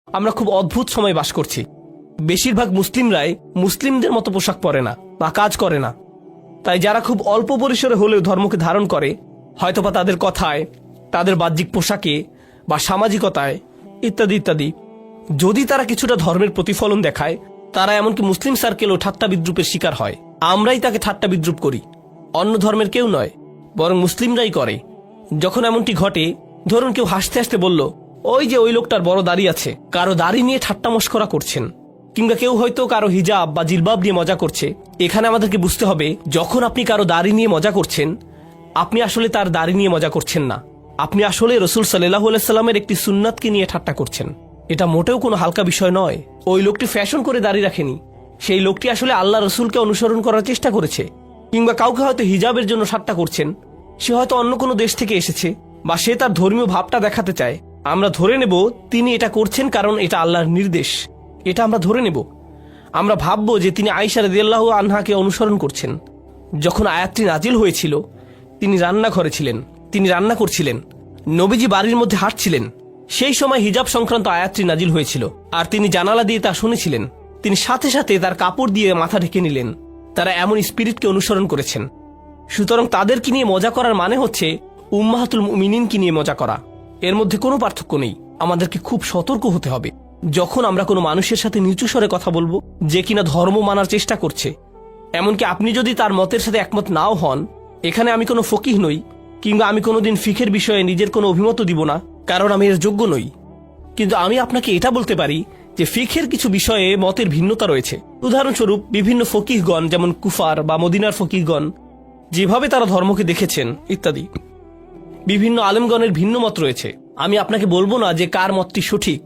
আমরা খুব অদ্ভুত সময় বাস করছি। বেশিরভাগ মুসলিমরাই মুসলিমদের মতো পোশাক পরে না বা কাজ করে না। তাই যারা খুব অল্প পরিসরে হলেও ধর্মকে ধারণ করে, হয়তোবা তাদের কথায়, তাদের বাহ্যিক পোশাকে বা সামাজিকতায় ইত্যাদি ইত্যাদি, যদি তারা কিছুটা ধর্মের প্রতিফলন দেখায়, তারা এমনকি মুসলিম সার্কেলও ঠাট্টা বিদ্রুপের শিকার হয়। আমরাই তাকে ঠাট্টা বিদ্রুপ করি, অন্য ধর্মের কেউ নয়, বরং মুসলিমরাই করে। যখন এমনটি ঘটে, ধরুন কেউ হাসতে হাসতে বলল, ওই যে ওই লোকটার বড় দাড়ি আছে, কারো দাড়ি নিয়ে ঠাট্টা মশকরা করছেন, কিংবা কেউ হয়তো কারো হিজাব বা জিলবাব নিয়ে মজা করছে। এখানে আমাদেরকে বুঝতে হবে, যখন আপনি কারো দাড়ি নিয়ে মজা করছেন, আপনি আসলে তার দাড়ি নিয়ে মজা করছেন না, আপনি আসলে রসুল সাল্লাল্লাহু আলাইহি সাল্লামের একটি সুন্নাতকে নিয়ে ঠাট্টা করছেন। এটা মোটেও কোনো হালকা বিষয় নয়। ওই লোকটি ফ্যাশন করে দাড়ি রাখেনি, সেই লোকটি আসলে আল্লাহ রসুলকে অনুসরণ করার চেষ্টা করেছে। কিংবা কাউকে হয়তো হিজাবের জন্য ঠাট্টা করছেন, সে হয়তো অন্য কোনো দেশ থেকে এসেছে বা সে তার ধর্মীয় ভাবটা দেখাতে চায়। আমরা ধরে নেব তিনি এটা করছেন কারণ এটা আল্লাহর নির্দেশ, এটা আমরা ধরে নেব। আমরা ভাববো যে তিনি আয়েশা রাদিয়াল্লাহু আনহাকে অনুসরণ করছেন। যখন আয়াতটি নাজিল হয়েছিল, তিনি রান্নাঘরে ছিলেন, তিনি রান্না করছিলেন, নবীজি বাড়ির মধ্যে হাঁটছিলেন। সেই সময় হিজাব সংক্রান্ত আয়াতটি নাজিল হয়েছিল, আর তিনি জানালা দিয়ে তা শুনেছিলেন। তিনি সাথে সাথে তার কাপড় দিয়ে মাথা ঢেকে নিলেন। তারা এমন স্পিরিটকে অনুসরণ করেছেন। সুতরাং তাদেরকে নিয়ে মজা করার মানে হচ্ছে উম্মাহাতুল মুমিনিনকে নিয়ে মজা করা। এর মধ্যে কোনো পার্থক্য নেই। আমাদেরকে খুব সতর্ক হতে হবে যখন আমরা কোনো মানুষের সাথে নিচু স্বরে কথা বলবো, যে কিনা ধর্ম মানার চেষ্টা করছে। এমনকি আপনি যদি তার মতের সাথে একমত নাও হন, এখানে আমি কোনো ফকিহ নই, কিংবা আমি কোনোদিন ফিকের বিষয়ে নিজের কোনো অভিমত দিব না, কারণ আমি এর যোগ্য নই। কিন্তু আমি আপনাকে এটা বলতে পারি যে ফিকের কিছু বিষয়ে মতের ভিন্নতা রয়েছে। উদাহরণস্বরূপ, বিভিন্ন ফকিহগণ, যেমন কুফার বা মদিনার ফকিহগণ, যেভাবে তারা ধর্মকে দেখেছেন ইত্যাদি, বিভিন্ন আলেমগণের ভিন্ন মত রয়েছে। আমি আপনাকে বলবো না যে কার মতটি সঠিক,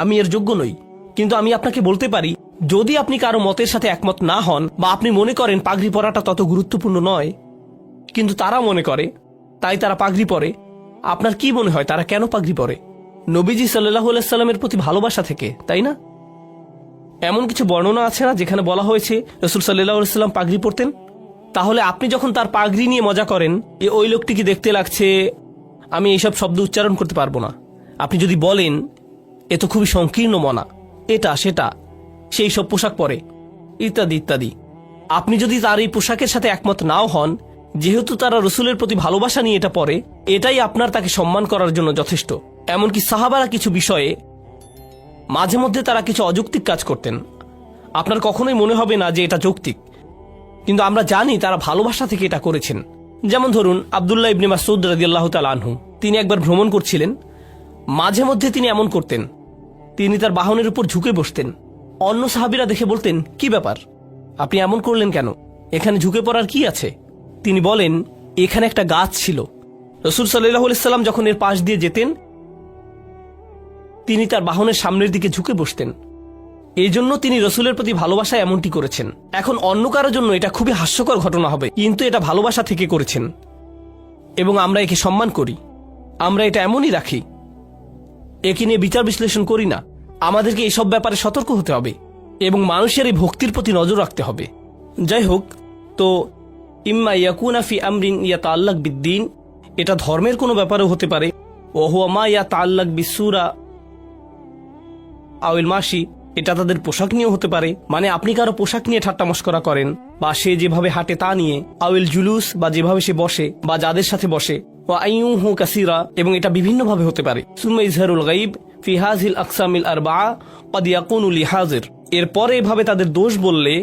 আমি এর যোগ্য নই। কিন্তু আমি আপনাকে বলতে পারি, যদি আপনি কারো মতের সাথে একমত না হন, বা আপনি মনে করেন পাগড়ি পরাটা তত গুরুত্বপূর্ণ নয়, কিন্তু তারা মনে করে, তাই তারা পাগড়ি পরে, আপনার কি মনে হয় তারা কেন পাগড়ি পরে? নবীজি সাল্লাল্লাহু আলাইহি সাল্লামের প্রতি ভালোবাসা থেকে, তাই না? এমন কিছু বর্ণনা আছে না যেখানে বলা হয়েছে রাসূল সাল্লাল্লাহু আলাইহি সাল্লাম পাগড়ি পরতেন? তাহলে আপনি যখন তার পাগড়ি নিয়ে মজা করেন, ওই লোকটি কি দেখতে লাগছে, আমি এইসব শব্দ উচ্চারণ করতে পারবো না। আপনি যদি বলেন এ তো খুবই সংকীর্ণ মনা, এটা সেটা, সেই সব পোশাক পরে ইত্যাদি ইত্যাদি, আপনি যদি তার এই পোশাকের সাথে একমত নাও হন, যেহেতু তারা রসুলের প্রতি ভালোবাসা নিয়ে এটা পরে, এটাই আপনার তাকে সম্মান করার জন্য যথেষ্ট। এমনকি সাহাবারা কিছু বিষয়ে মাঝে মধ্যে তারা কিছু অযৌক্তিক কাজ করতেন, আপনার কখনোই মনে হবে না যে এটা যৌক্তিক, কিন্তু আমরা জানি তারা ভালোবাসা থেকে এটা করেছেন। যেমন ধরুন আব্দুল্লাহ ইবনে মাসউদ রাদিয়াল্লাহু তাআলা আনহু, তিনি একবার ভ্রমণ করছিলেন। মাঝে মধ্যে তিনি এমন করতেন, তিনি তার বাহনের উপর ঝুঁকে বসতেন। অন্য সাহাবীরা দেখে বলতেন, কি ব্যাপার, আপনি এমন করলেন কেন, এখানে ঝুঁকে পড়ার কি আছে? তিনি বলেন, এখানে একটা গাছ ছিল, রাসূল সাল্লাল্লাহু আলাইহি সাল্লাম যখন এর পাশ দিয়ে যেতেন, তিনি তার বাহনের সামনের দিকে ঝুঁকে বসতেন। এই জন্য তিনি রসুলের প্রতি ভালোবাসা এমনটি করেছেন। এখন অন্য কারোর জন্য এটা খুবই হাস্যকর ঘটনা হবে, কিন্তু এটা ভালোবাসা থেকে করেছেন, এবং আমরা একে সম্মান করি। আমরা এটা এমনই রাখি, একে নিয়ে বিচার বিশ্লেষণ করি না। আমাদেরকে এসব ব্যাপারে সতর্ক হতে হবে এবং মানুষের এই ভক্তির প্রতি নজর রাখতে হবে। যাই হোক, তো ইম্মা ইয়াকুনা ফি আমরিন ইয়াতাআল্লাক বিদ্দীন, এটা ধর্মের কোনো ব্যাপারেও হতে পারে। ওয়া হুয়া মা ইয়াতাআল্লাক বিসসূরা আউল মাশি, এটা তাদের পোশাক নিয়েও হতে পারে, মানে আপনি কারো পোশাক নিয়ে ঠাট্টা মশকরা করেন, বা সে যেভাবে হাঁটে তা নিয়ে। আউল জুলুস, বা যেভাবে সে বসে বা যাদের সাথে বসে। ওয়া আইয়ুহু কাসীরা, এবং এটা বিভিন্নভাবে হতে পারে। সুম্মা ইজহারুল গায়ব ফি হাযিল আকসামিল আরবাআ ক্বাদ ইয়াকুনু লিহাজির, এরপরে এভাবে তাদের দোষ বললে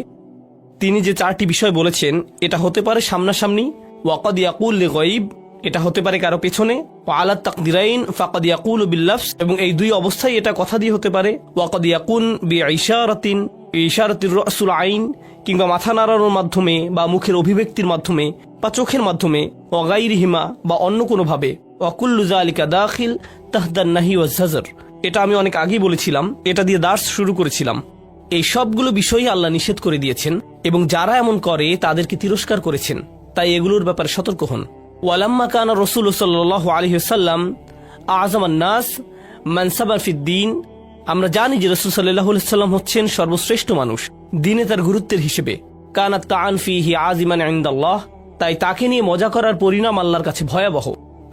তিনি যে চারটি বিষয় বলেছেন, এটা হতে পারে সামনাসামনি, ওয়া ক্বাদ ইয়াকুল লিগায়ব, এটা হতে পারে কারো পেছনে, ওয়া আলা তাকদিরাইন ফাকাদ ইয়াকুলু বিল লাফজ, এবং এই দুই অবস্থায় এটা কথা দিয়ে হতে পারে। ওয়া ক্বাদ ইয়াকুন বিইশারাতিন ইশারাতির রাসুল আইন, কিংবা মাথা নাড়ানোর মাধ্যমে বা মুখের অভিব্যক্তির মাধ্যমে বা চোখের মাধ্যমে। ওয়া গায়রিহিমা, বা অন্য কোনোভাবে। ওয়া কুল্লু যালিকা দাখিল তাহদান নাহি ওয়াজ জাজর, এটা আমি অনেক আগেই বলেছিলাম, এটা দিয়ে দার্স শুরু করেছিলাম। এই সবগুলো বিষয়ই আল্লাহ নিষেধ করে দিয়েছেন, এবং যারা এমন করে তাদেরকে তিরস্কার করেছেন। তাই এগুলোর ব্যাপারে সতর্ক হন। ওয়ালাম্মা কানা রাসূল সাল্লাল্লাহু আলাইহি ওয়াসাল্লাম আযমান নাস মানসাবান ফিদ্দীন, আমরা জানি যে রাসূল সাল্লাল্লাহু আলাইহি ওয়াসাল্লাম হচ্ছেন সর্বশ্রেষ্ঠ মানুষ দিনে তার গুরুত্বের হিসেবে। কানাত তাআন ফিহি আযিমান ইনদাল্লাহ, তাই তাকে নিয়ে মজা করার পরিণাম আল্লাহর কাছে ভয়াবহ।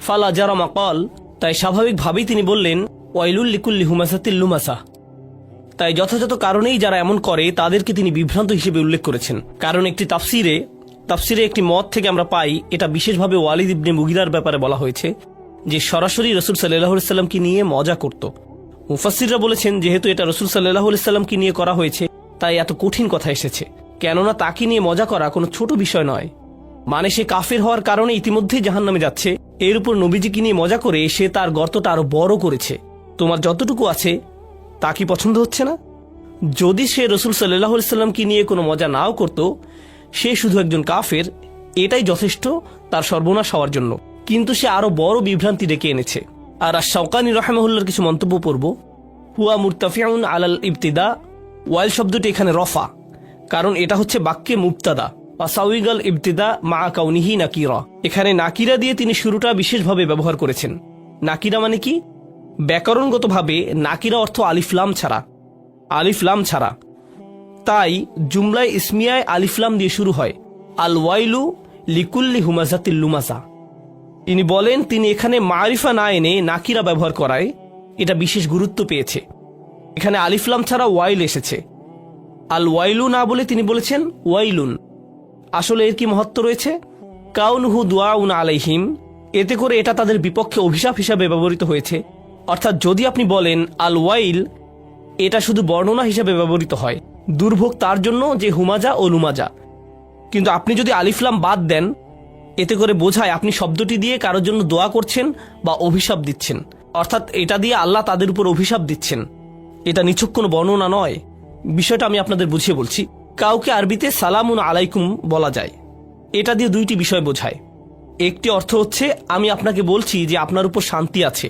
ফালা জারামা ক্বাল, তাই স্বাভাবিকভাবেই তিনি বললেন, ওয়াইলুল লিকুল্লি হুমাসাতিল লুমাসা। তাই যথাযথ কারণেই যারা এমন করে তাদেরকে তিনি বিভ্রান্ত হিসেবে উল্লেখ করেছেন। কারণ একটি তাফসিরে একটি মত থেকে আমরা পাই, এটা বিশেষভাবে ওয়ালিদ ইবনে মুগিরার ব্যাপারে বলা হয়েছে যে সরাসরি রসুল সাল্লাল্লাহু আলাইহি সাল্লামকে নিয়ে মজা করত। মুফাসসিররা বলেছেন যেহেতু এটা রসুল সাল্লাল্লাহু আলাইহি সাল্লামকে নিয়ে করা হয়েছে তাই এত কঠিন কথা এসেছে, কেননা তাকে নিয়ে মজা করা কোনো ছোট বিষয় নয়। মানে সে কাফের হওয়ার কারণে ইতিমধ্যেই জাহান্নামে যাচ্ছে, এর উপর নবীজিকে নিয়ে মজা করে সে তার গর্তটা আরো বড় করেছে। তোমার যতটুকু আছে তা কি পছন্দ হচ্ছে না? যদি সে রসুল সাল্লাল্লাহু আলাইহি সাল্লামকে নিয়ে কোনো মজা নাও করত, সে শুধু একজন কাফের, এটাই যথেষ্ট তার সর্বনাশ হওয়ার জন্য। কিন্তু সে আরো বড় বিভ্রান্তি ডেকে এনেছে। আর আশ-শাওকানী রাহিমাহুল্লাহর কিছু মন্তব্য পড়ব। হুয়া মুরতাফিউন আলাল ইবতিদা, ওয়াইল শব্দটি এখানে রফা, কারণ এটা হচ্ছে বাক্যে মুবতাদা। ওয়াসাউইগাল ইবতিদা মা কাউনিহি নাকিরা, এখানে নাকিরা দিয়ে তিনি শুরুটা বিশেষভাবে ব্যবহার করেছেন। নাকিরা মানে কি? ব্যাকরণগতভাবে নাকিরা অর্থ আলিফলাম ছাড়া, তাই জুমলায় ইসমিয়ায় আলিফলাম দিয়ে শুরু হয়। আল ওয়াইলু লিকুল্লি হুমাজাতিল লুমাজা। তিনি বলেন তিনি এখানে মারিফা না এনে নাকিরা ব্যবহার করায় এটা বিশেষ গুরুত্ব পেয়েছে। এখানে আলিফলাম ছাড়া ওয়াইল এসেছে, আল ওয়াইলু না বলে তিনি বলেছেন ওয়াইলুন। আসলে এর কি মহত্ব রয়েছে? কাউনহু দুআউন আলাইহিম, এতে করে এটা তাদের বিপক্ষে অভিশাপ হিসাবে ব্যবহৃত হয়েছে। অর্থাৎ যদি আপনি বলেন আল ওয়াইল, এটা শুধু বর্ণনা হিসাবে ব্যবহৃত হয়, দুর্ভোগ তার জন্য যে হুমাজা ও লুমাজা। কিন্তু আপনি যদি আলিফলাম বাদ দেন, এতে করে বোঝায় আপনি শব্দটি দিয়ে কারোর জন্য দোয়া করছেন বা অভিশাপ দিচ্ছেন। অর্থাৎ এটা দিয়ে আল্লাহ তাদের উপর অভিশাপ দিচ্ছেন। এটা নিছক কোনো বর্ণনা নয়। বিষয়টা আমি আপনাদের বুঝিয়ে বলছি। কাউকে আরবিতে সালামুন আলাইকুম বলা যায়, এটা দিয়ে দুইটি বিষয় বোঝায়। একটি অর্থ হচ্ছে আমি আপনাকে বলছি যে আপনার উপর শান্তি আছে,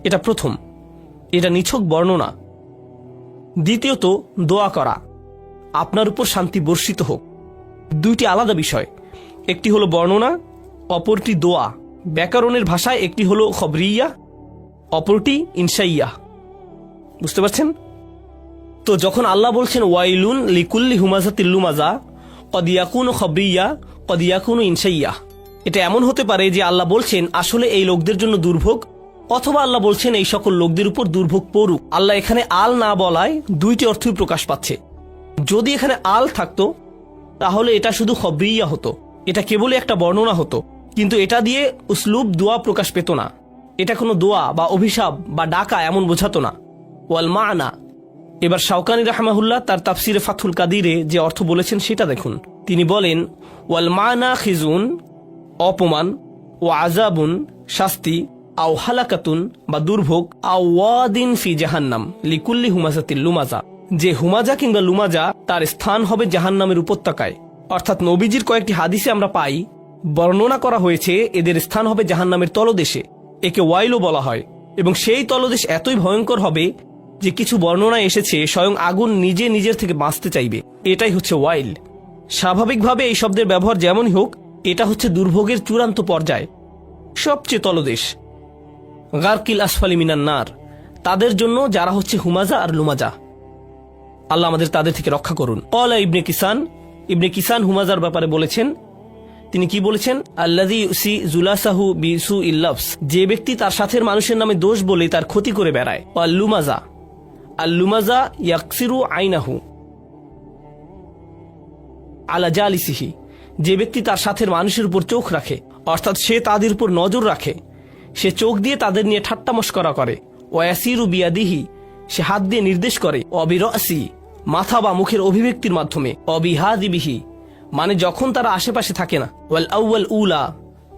এটা প্রথম, এটা নিছক বর্ণনা। দ্বিতীয়ত দোয়া করা, আপনার উপর শান্তি বর্ষিত হোক। দুইটি আলাদা বিষয়, একটি হলো বর্ণনা, অপরটি দোয়া। ব্যাকরণের ভাষায় একটি হলো খবরিয়া, অপরটি ইনশাইয়া। বুঝতে পারছেন তো? যখন আল্লাহ বলছেন ওয়াইলুন লিকুল্লি হুমাজাতিল লুমাজা, কদ ইয়াকুনু খবরিয়া কদ ইয়াকুনু ইনশাইয়া, এটা এমন হতে পারে যে আল্লাহ বলছেন আসলে এই লোকদের জন্য দুর্ভোগ, অথবা আল্লাহ বলছেন এই সকল লোকদের উপর দুর্ভোগ পড়ুক। আল্লাহ এখানে আল না বলায় দুইটি অর্থই প্রকাশ পাচ্ছে। যদি এখানে আল থাকতো তাহলে এটা শুধু খবরিয়া হতো, এটা কেবলই একটা বর্ণনা হতো, কিন্তু এটা দিয়ে উসলুব দোয়া প্রকাশ পেত না। এটা কোনো দোয়া বা অভিশাপ বা ডাকা এমন বোঝাতো না। ওয়াল মানা। এবার শাওকানী রাহমাহুল্লাহ তার তাফসিরে ফাথুল কাদিরে যে অর্থ বলেছেন সেটা দেখুন। তিনি বলেন ওয়াল মানা খিজুন, অপমান, ও আজাবুন, শাস্তি, আও হালাকাতুন বা দুর্ভোগ, আও ওয়াদিন ফি জাহান্নাম লিকুল্লি হুমাজাতিল লুমাজা, যে হুমাজা কিংবা লুমাজা তার স্থান হবে জাহান্নামের উপত্যকায়। অর্থাৎ নবীজির কয়েকটি হাদিসে আমরা পাই বর্ণনা করা হয়েছে এদের স্থান হবে জাহান্নামের তলদেশে, একে ওয়াইলও বলা হয়। এবং সেই তলদেশ এতই ভয়ঙ্কর হবে যে কিছু বর্ণনায় এসেছে স্বয়ং আগুন নিজে নিজের থেকে বাঁচতে চাইবে। এটাই হচ্ছে ওয়াইল। স্বাভাবিকভাবে এই শব্দের ব্যবহার যেমনই হোক, এটা হচ্ছে দুর্ভোগের চূড়ান্ত পর্যায়, সবচেয়ে তলদেশ। গারকিল আসফালি মিনান নার, তাদের জন্য যারা হচ্ছে হুমাজা আর লুমাজা। আল্লাহ আমাদের তাদের থেকে রক্ষা করুন। ক্বালা ইবনে কিসান হুমাজার ব্যাপারে বলেছেন, তিনি কি বলেছেন? আল্লাযী ইউসি জুলাসাহু বিসুইল লাফস, যে ব্যক্তি তার সাথের মানুষের নামে দোষ বলে তার ক্ষতি করে বেড়ায়। ওয়াল লুমাজা ইয়াকসিরু আইনাহু আলা জালিসিহি, যে ব্যক্তি তার সাথের মানুষের উপর চোখ রাখে, অর্থাৎ সে তাদের উপর নজর রাখে, সে চোখ দিয়ে তাদের নিয়ে ঠাট্টা মশকরা করে। ওয়াসিরু বিয়াদিহি, সে হাত দিয়ে নির্দেশ করে। অবিরসি, মাথা বা মুখের অভিব্যক্তির মাধ্যমে। অবিহাদিবিহি, মানে যখন তারা আশেপাশে থাকে না। ওয়াল আউয়াল উলা,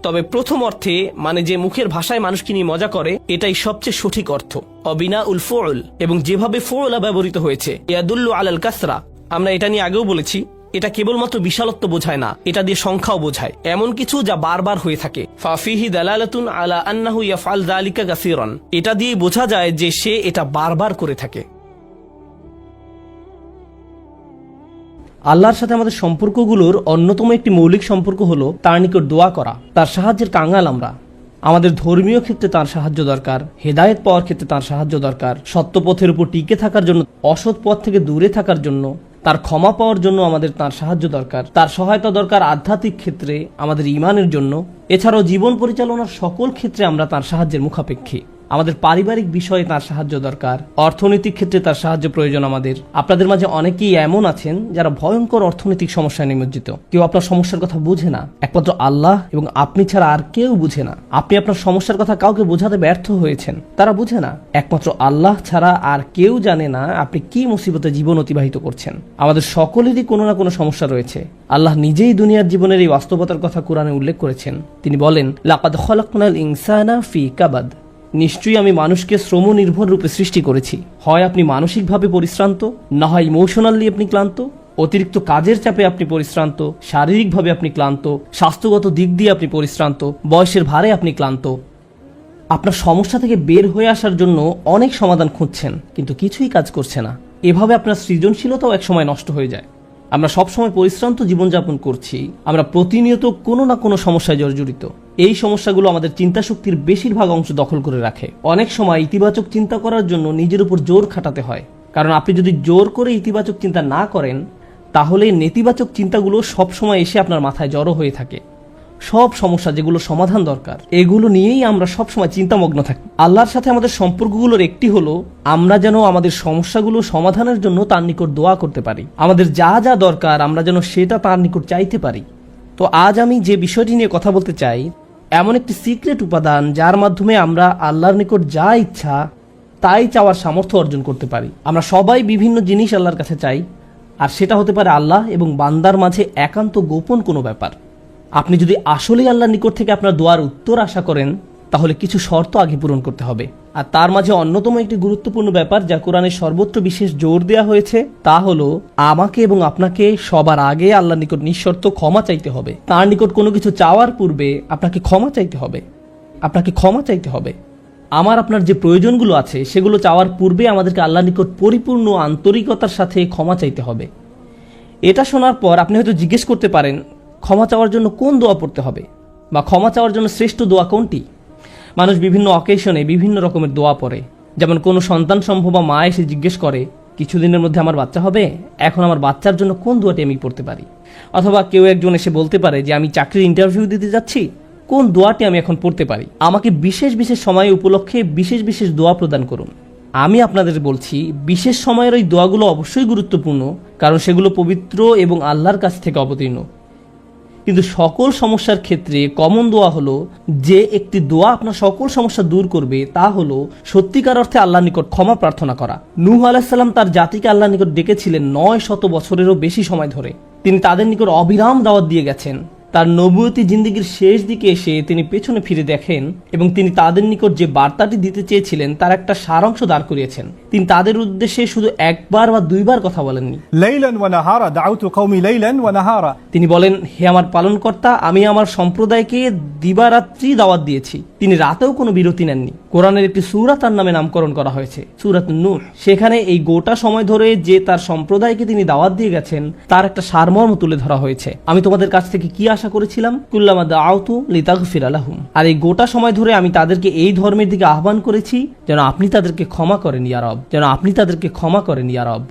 তবে প্রথম অর্থে মানে যে মুখের ভাষায় মানুষকে নিয়ে মজা করে, এটাই সবচেয়ে সঠিক অর্থ। অবিনা উল ফুল, এবং যেভাবে ফুলা ব্যবহৃত হয়েছে, ইয়াদুল্লু আলাল কাসরা, আমরা এটা নিয়ে আগেও বলেছি, এটা কেবলমাত্র বিশালত্ব বোঝায় না, এটা দিয়ে সংখ্যাও বোঝায়, এমন কিছু যা বারবার হয়ে থাকে। ফাফিহি দালালাতুন আলা আন্নাহু ইয়াফআল যালিকা কাসীরান, এটা দিয়ে বোঝা যায় যে সে এটা বারবার করে থাকে। আল্লাহর সাথে আমাদের সম্পর্কগুলোর অন্যতম একটি মৌলিক সম্পর্ক হলো তার নিকট দোয়া করা। তার সাহায্যের কাঙ্গাল আমরা। আমাদের ধর্মীয় ক্ষেত্রে তার সাহায্য দরকার, হেদায়েত পাওয়ার ক্ষেত্রে তার সাহায্য দরকার, সত্য পথের উপর টিকে থাকার জন্য, অসৎ পথ থেকে দূরে থাকার জন্য, তার ক্ষমা পাওয়ার জন্য আমাদের তার সাহায্য দরকার, তার সহায়তা দরকার আধ্যাত্মিক ক্ষেত্রে আমাদের ঈমানের জন্য। এছাড়াও জীবন পরিচালনার সকল ক্ষেত্রে আমরা তার সাহায্যের মুখাপেক্ষী। আমাদের পারিবারিক বিষয়ে তার সাহায্য দরকার, অর্থনৈতিক ক্ষেত্রে তার সাহায্য প্রয়োজন আমাদের। আপনাদের মাঝে অনেকেই এমন আছেন যারা ভয়ঙ্কর অর্থনৈতিক সমস্যায় নিমজ্জিত। কেউ আপনার সমস্যার কথা বুঝে না, একমাত্র আল্লাহ এবং আপনি ছাড়া আর কেউ বুঝে না। আপনি আপনার সমস্যার কথা কাউকে বোঝাতে ব্যর্থ হয়েছেন, তারা বুঝে না। একমাত্র আল্লাহ ছাড়া আর কেউ জানে না আপনি কি মুসিবতে জীবন অতিবাহিত করছেন। আমাদের সকলেরই কোনো না কোনো সমস্যা রয়েছে। আল্লাহ নিজেই দুনিয়ার জীবনের এই বাস্তবতার কথা কোরআনে উল্লেখ করেছেন। তিনি বলেন, লাকাদ খলাকনাল ইনসানা ফি কাবাদ, নিশ্চয়ই আমি মানুষকে শ্রম নির্ভর রূপে সৃষ্টি করেছি। হয় আপনি মানসিকভাবে পরিশ্রান্ত, না হয় ইমোশনালি আপনি ক্লান্ত। অতিরিক্ত কাজের চাপে আপনি পরিশ্রান্ত, শারীরিকভাবে আপনি ক্লান্ত, স্বাস্থ্যগত দিক দিয়ে আপনি পরিশ্রান্ত, বয়সের ভারে আপনি ক্লান্ত। আপনার সমস্যা থেকে বের হয়ে আসার জন্য অনেক সমাধান খুঁজছেন, কিন্তু কিছুই কাজ করছে না। এভাবে আপনার সৃজনশীলতাও একসময় নষ্ট হয়ে যায়। আমরা সবসময় পরিশ্রান্ত জীবনযাপন করছি, আমরা প্রতিনিয়ত কোনো না কোনো সমস্যায় জর্জরিত। এই সমস্যাগুলো আমাদের চিন্তা শক্তির বেশিরভাগ অংশ দখল করে রাখে। অনেক সময় ইতিবাচক চিন্তা করার জন্য নিজের উপর জোর খাটাতে হয়, কারণ আপনি যদি জোর করে ইতিবাচক চিন্তা না করেন, তাহলে নেতিবাচক চিন্তাগুলো সবসময় এসে আপনার মাথায় জড়ো হয়ে থাকে। সব সমস্যা যেগুলো সমাধান দরকার, এগুলো নিয়েই আমরা সবসময় চিন্তামগ্ন থাকি। আল্লাহর সাথে আমাদের সম্পর্কগুলোর একটি হলো আমরা যেন আমাদের সমস্যাগুলো সমাধানের জন্য তার নিকট দোয়া করতে পারি। আমাদের যা যা দরকার আমরা যেন সেটা তার নিকট চাইতে পারি। তো আজ আমি যে বিষয়টি নিয়ে কথা বলতে চাই, এমন একটি সিক্রেট উপাদান যার মাধ্যমে আমরা আল্লাহর নিকট যা ইচ্ছা তাই চাওয়ার সামর্থ্য অর্জন করতে পারি। আমরা সবাই বিভিন্ন জিনিস আল্লাহর কাছে চাই, আর সেটা হতে পারে আল্লাহ এবং বান্দার মাঝে একান্ত গোপন কোনো ব্যাপার। আপনি যদি আসলেই আল্লাহর নিকট থেকে আপনার দোয়ার উত্তর আশা করেন, তাহলে কিছু শর্ত আগে পূরণ করতে হবে। আর তার মাঝে অন্যতম একটি গুরুত্বপূর্ণ ব্যাপার যা কোরআনের সর্বত্র বিশেষ জোর দেওয়া হয়েছে, তা হলো আমাকে এবং আপনাকে সবার আগে আল্লাহর নিকট নিঃশর্ত ক্ষমা চাইতে হবে। তার নিকট কোনো কিছু চাওয়ার পূর্বে আপনাকে ক্ষমা চাইতে হবে। আপনাকে ক্ষমা চাইতে হবে। আপনার যে প্রয়োজনগুলো আছে সেগুলো চাওয়ার পূর্বে আমাদেরকে আল্লাহর নিকট পরিপূর্ণ আন্তরিকতার সাথে ক্ষমা চাইতে হবে। এটা শোনার পর আপনি হয়তো জিজ্ঞেস করতে পারেন, ক্ষমা চাওয়ার জন্য কোন দোয়া পড়তে হবে, বা ক্ষমা চাওয়ার জন্য শ্রেষ্ঠ দোয়া কোনটি? মানুষ বিভিন্ন অকেশনে বিভিন্ন রকমের দোয়া পড়ে। যেমন কোনো সন্তান সম্ভব বা মা এসে জিজ্ঞেস করে, কিছুদিনের মধ্যে আমার বাচ্চা হবে, এখন আমার বাচ্চার জন্য কোন দোয়াটি আমি পড়তে পারি? অথবা কেউ একজন এসে বলতে পারে যে আমি চাকরির ইন্টারভিউ দিতে যাচ্ছি, কোন দোয়াটি আমি এখন পড়তে পারি? আমাকে বিশেষ বিশেষ সময় উপলক্ষে বিশেষ বিশেষ দোয়া প্রদান করুন। আমি আপনাদের বলছি, বিশেষ সময়ের ওই দোয়াগুলো অবশ্যই গুরুত্বপূর্ণ, কারণ সেগুলো পবিত্র এবং আল্লাহর কাছ থেকে অবতীর্ণ। কিন্তু সকল সমস্যার ক্ষেত্রে কমন দোয়া হলো, যে একটি দোয়া আপনার সকল সমস্যা দূর করবে, তা হলো সত্যিকার অর্থে আল্লাহর নিকট ক্ষমা প্রার্থনা করা। নূহ আলাইহিস সালাম তার জাতিকে আল্লাহর নিকট ডেকেছিলেন 900 বছরেরও বেশি সময় ধরে। তিনি তাদের নিকট অবিরাম দাওয়াত দিয়ে গেছেন। তার নবুয়তি জিন্দেগির শেষ দিকে এসে তিনি পেছনে ফিরে দেখেন এবং তিনি তাদের নিকট যে বার্তাটি দিতে চেয়েছিলেন তার একটা সারাংশ দাঁড় করিয়েছেন। তিনি তাদের উদ্দেশ্যে শুধু একবার বা দুইবার কথা বলেননি। লাইলান ওয়া নাহারা দাউতু কওমি লাইলান ওয়া নাহারা, তিনি বলেন, হে আমার পালনকর্তা, আমি আমার সম্প্রদায়কে দিবারাত্রি দাওয়াত দিয়েছি। তিনি রাতেও কোনো বিরতি নেননি। কোরআনের একটি সূরা তার নামে নামকরণ করা হয়েছে, সূরাত নূহ। সেখানে এই গোটা সময় ধরে যে তার সম্প্রদায়কে তিনি দাওয়াত দিয়ে গেছেন তার একটা সারমর্ম তুলে ধরা হয়েছে। আমি তোমাদের কাছ থেকে কি আশা করেছিলাম? কুল্লামা দাআউতু লিতাগফিরা লাহুম। আর এই গোটা সময় ধরে আমি তাদেরকে এই ধর্মের দিকে আহ্বান করেছি যেন আপনি তাদেরকে ক্ষমা করেন ইয়া রব, যেন আপনি তাদেরকে ক্ষমা করেন ইয়া রব।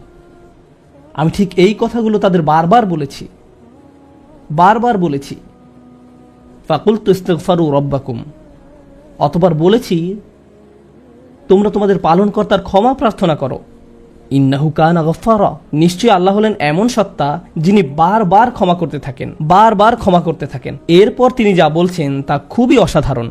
আমি ঠিক এই কথাগুলো তাদের বারবার বলেছি। ফাকুলতু ইস্তিগফারু রাব্বাকুম, অতবার বলেছি তোমরা তোমাদের পালনকর্তার ক্ষমা প্রার্থনা করো। ইন্নাহু কানা গফফারা, নিশ্চয়ই আল্লাহ হলেন এমন সত্তা যিনি বারবার ক্ষমা করতে থাকেন। এরপর তিনি যা বলছেন তা খুবই অসাধারণ।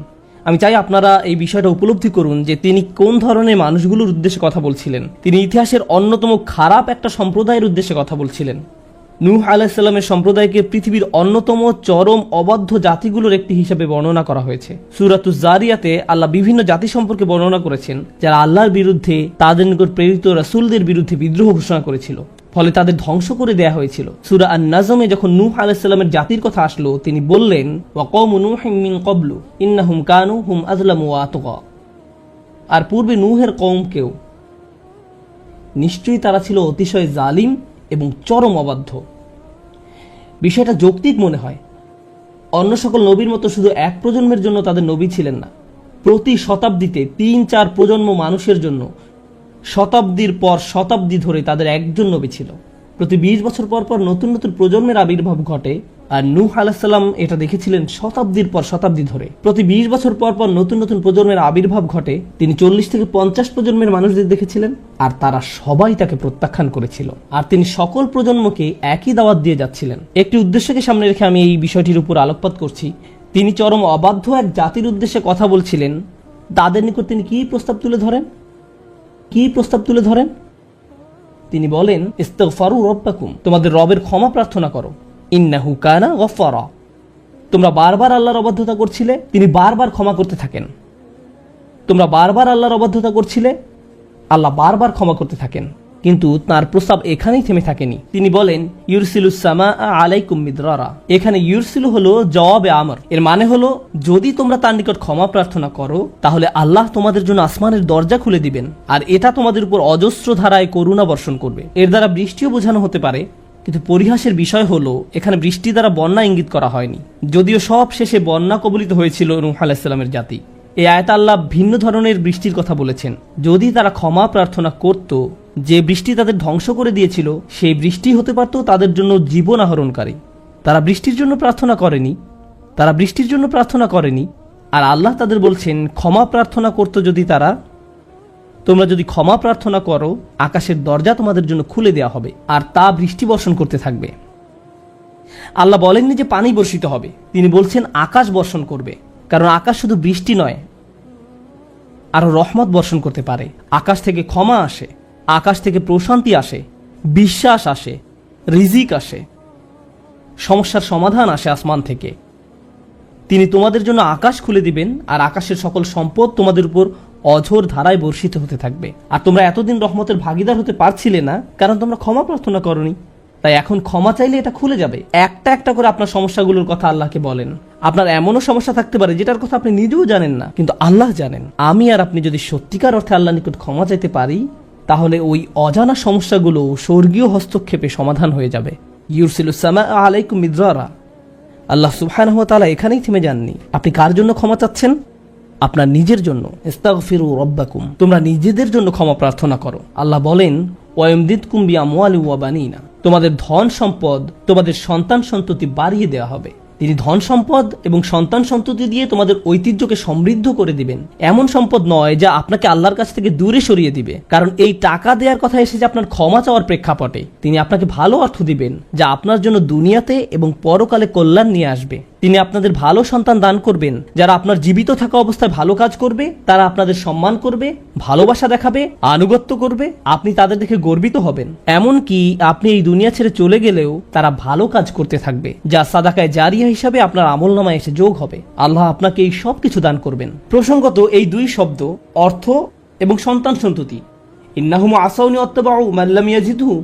আমি চাই আপনারা এই বিষয়টা উপলব্ধি করুন যে তিনি কোন ধরনের মানুষগুলোর উদ্দেশ্যে কথা বলছিলেন। তিনি ইতিহাসের অন্যতম খারাপ একটা সম্প্রদায়ের উদ্দেশ্যে কথা বলছিলেন। নূহ আলাইহিস সালামের সম্প্রদায়কে পৃথিবীর অন্যতম চরম অবাধ্য জাতিগুলোর একটি হিসেবে বর্ণনা করা হয়েছে। সূরাতুজ জারিয়াতে আল্লাহ বিভিন্ন জাতি সম্পর্কে বর্ণনা করেছেন যারা আল্লাহর বিরুদ্ধে, তাদের নিকট প্রেরিত রাসূলদের বিরুদ্ধে বিদ্রোহ ঘোষণা করেছিল, ফলে তাদের ধ্বংস করে দেয়া হয়েছিল। সূরা আন-নাজমে যখন নূহ আলাইহিস সালামের জাতির কথা আসলো, তিনি বললেন, ওয়া কওমু নূহিম মিন ক্বাবলু ইন্নাহুম কানু হুম আযলামু ওয়া আতগা। আর পূর্বে নূহের কওমকেও, নিশ্চয়ই তারা ছিল অতিশয় জালিম এবং চরম অবাধ্য। বিষয়টা যৌক্তিক মনে হয়। অন্য সকল নবীর মতো শুধু এক প্রজন্মের জন্য তাদের নবী ছিলেন না, প্রতি শতাব্দীতে 3-4 প্রজন্ম মানুষের জন্য শতাব্দীর পর শতাব্দী ধরে তাদের একজন নবী ছিল। প্রতি 20 বছর পর পর নতুন নতুন প্রজন্মের আবির্ভাব ঘটে আর নূহ আলাইহিস সালাম এটা দেখেছিলেন শতাব্দীর পর শতাব্দী ধরে। প্রতি 20 বছর পর পর নতুন নতুন প্রজন্মের আবির্ভাব ঘটে। তিনি 40 থেকে 50 প্রজন্মের মানুষদের দেখেছিলেন, আর তারা সবাই তাকে প্রত্যাখ্যান করেছিল। আর তিনি সকল প্রজন্মকে একই দাওয়াত দিয়ে যাচ্ছিলেন। একটি উদ্দেশ্যকে সামনে রেখে আমি এই বিষয়টির উপর আলোকপাত করছি। তিনি চরম অবাধ্য এক জাতির উদ্দেশ্যে কথা বলছিলেন। তাদের নিকট তিনি কি প্রস্তাব তুলে ধরেন? তিনি বলেন, ইস্তিগফারু রাব্বাকুম, তোমাদের রবের ক্ষমা প্রার্থনা করো, ইন্নাহু কানা গফফারা। তোমরা বারবার আল্লাহর অবাধ্যতা করছিলে, তিনি বারবার ক্ষমা করতে থাকেন। তোমরা বারবার আল্লাহর অবাধ্যতা করছিলে, আল্লাহ বারবার ক্ষমা করতে থাকেন। কিন্তু তার প্রস্তাব এখানেই থেমে থাকেনি। তিনি বলেন, ইউরসিলুস সামা আলাইকুম মিদরারা। এখানে ইউরসিলু হলো জওয়াবে আমর। এর মানে হলো, যদি তোমরা তার নিকট ক্ষমা প্রার্থনা করো, তাহলে আল্লাহ তোমাদের জন্য আসমানের দরজা খুলে দিবেন, আর এটা তোমাদের উপর অজস্র ধারায় করুণা বর্ষণ করবে। এর দ্বারা বৃষ্টিও বোঝানো হতে পারে, কিন্তু পরিহাসের বিষয় হলো এখানে বৃষ্টি দ্বারা বন্যা ইঙ্গিত করা হয়নি, যদিও সব শেষে বন্যা কবলিত হয়েছিল নূহ আলাইহিস সালামের জাতি। এই আয়াতে আল্লাহ ভিন্ন ধরনের বৃষ্টির কথা বলেছেন। যদি তারা ক্ষমা প্রার্থনা করত, যে বৃষ্টি তাদের ধ্বংস করে দিয়েছিল সেই বৃষ্টি হতে পারত তাদের জন্য জীবন আহরণকারী। তারা বৃষ্টির জন্য প্রার্থনা করেনি, আর আল্লাহ তাদের বলছেন ক্ষমা প্রার্থনা করত যদি তারা, তোমরা যদি ক্ষমা প্রার্থনা করো, আকাশের দরজা তোমাদের জন্য খুলে দেওয়া হবে, আর তা বৃষ্টি বর্ষণ করতে থাকবে। আল্লাহ বলেননি যে পানি বর্ষিত হবে, তিনি বলছেন আকাশ বর্ষণ করবে। কারণ আকাশ শুধু বৃষ্টি নয়, আরো রহমত বর্ষণ করতে পারে। আকাশ থেকে ক্ষমা আসে, আকাশ থেকে প্রশান্তি আসে, বিশ্বাস আসে, রিজিক আসে, সমস্যার সমাধান আসে আসমান থেকে। তিনি তোমাদের জন্য আকাশ খুলে দিবেন, আর আকাশের সকল সম্পদ তোমাদের উপর অঝোর ধারায় বর্ষিত হতে থাকবে। আর তোমরা এতদিন রহমতের ভাগিদার হতে পারছিলে না, কারণ তোমরা ক্ষমা প্রার্থনা করনি। তাই এখন ক্ষমা চাইলে এটা খুলে যাবে। একটা একটা করে আপনার সমস্যাগুলোর কথা আল্লাহকে বলেন। আপনার এমনও সমস্যা থাকতে পারে যেটার কথা আপনি নিজেও জানেন না, কিন্তু আল্লাহ জানেন। আমি আর আপনি যদি সত্যিকার অর্থে আল্লাহ নিকট ক্ষমা চাইতে পারি, তাহলে ওই অজানা সমস্যাগুলো স্বর্গীয় হস্তক্ষেপে সমাধান হয়ে যাবে। ইউরসিলুস সামা আলাইকুম মিদরারা। আল্লাহ সুবহানাহু ওয়া তাআলা এখানেই থেমে যাননি। আপনি কার জন্য ক্ষমা চাচ্ছেন? আপনার নিজের জন্য। ইস্তাগফিরু রাব্বাকুম, তোমরা নিজেদের জন্য ক্ষমা প্রার্থনা করো। আল্লাহ বলেন, ওয়ায়ুমদিদকুম বিআমওয়ালিন ওয়া বানিনা, তোমাদের ধন সম্পদ, তোমাদের সন্তান সন্ততি বাড়িয়ে দেওয়া হবে। তিনি ধন সম্পদ এবং সন্তান সন্ততি দিয়ে তোমাদের ঐতিহ্যকে সমৃদ্ধ করে দিবেন। এমন সম্পদ নয় যা আপনাকে আল্লাহর কাছ থেকে দূরে সরিয়ে দিবে, কারণ এই টাকা দেওয়ার কথা এসেছে আপনার ক্ষমা চাওয়ার প্রেক্ষাপটে। তিনি আপনাকে ভালো অর্থ দিবেন, যা আপনার জন্য দুনিয়াতে এবং পরকালে কল্যাণ নিয়ে আসবে। তিনি আপনাদের ভালো সন্তান দান করবেন, যারা আপনার জীবিত থাকা অবস্থায় ভালো কাজ করবে, তারা আপনাদের সম্মান করবে, ভালোবাসা দেখাবে, আনুগত্য করবে, আপনি তাদের দেখে গর্বিত হবেন। এমনকি আপনি এই দুনিয়া ছেড়ে চলে গেলেও তারা ভালো কাজ করতে থাকবে, যা সাদাকায়ে জারিয়া হিসাবে আপনার আমলনামায় এসে যোগ হবে। আল্লাহ আপনাকে এই সব কিছু দান করবেন। প্রসঙ্গত এই দুই শব্দ, অর্থ এবং সন্তান সন্ততি, ইন্নাহুম আসাউনি ওয়াত্তাবাউ মান লাম ইয়াজিদহু